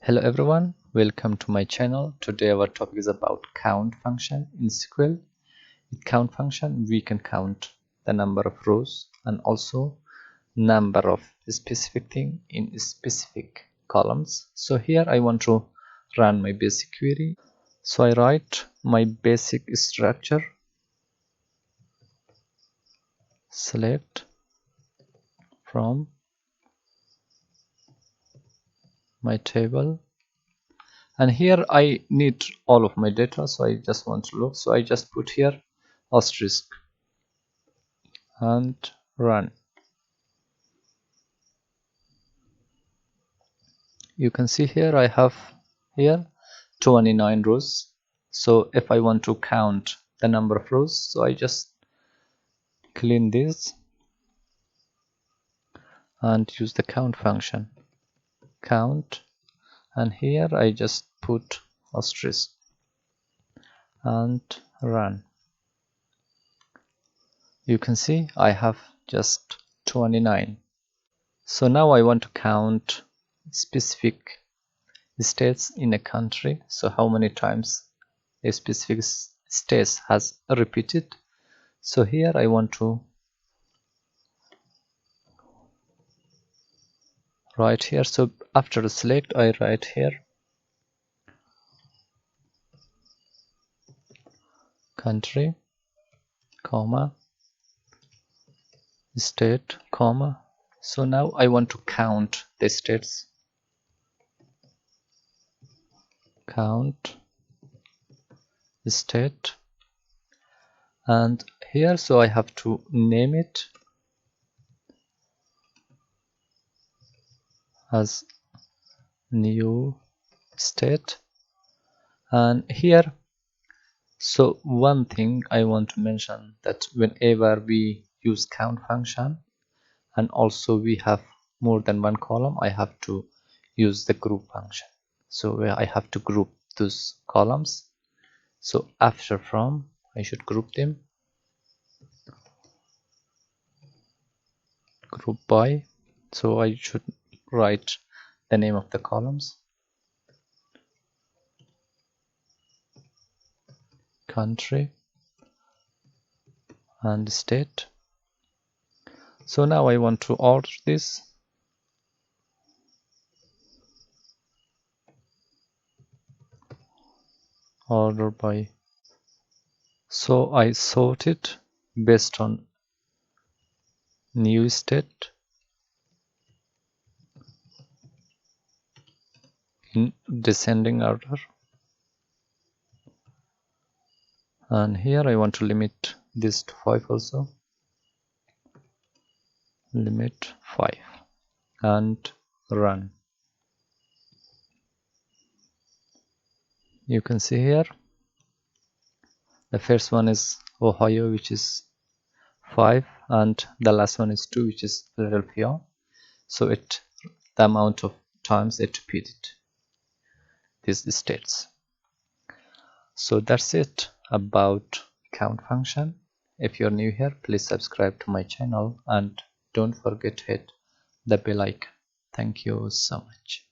Hello everyone, welcome to my channel. Today our topic is about count function in SQL. With count function we can count the number of rows and also number of specific thing in specific columns. So here I want to run my basic query. So I write my basic structure, select from my table, and here I need all of my data, so I just want to look, so I just put here asterisk and run. You can see here I have here 29 rows. So if I want to count the number of rows, so I just clean this and use the count function, count, and here I just put asterisk and run. You can see I have just 29. So now I want to count specific states in a country. So how many times a specific state has repeated. So here I want to write here. So after the select I write here country, comma, state, comma. So now I want to count the states, count state, and here so I have to name it as new state. And here, so one thing I want to mention, that whenever we use count function and also we have more than one column, I have to use the group function. So I have to group those columns. So after from I should group them, group by. So I should write the name of the columns, country and state. So now I want to order this, order by. So I sort it based on new state in descending order, and here I want to limit this to 5 also, limit 5, and run. You can see here the first one is Ohio, which is 5, and the last one is 2, which is Philadelphia. So the amount of times it repeated these states. So that's it about count function. If you're new here, please subscribe to my channel and don't forget to hit the bell icon. Thank you so much.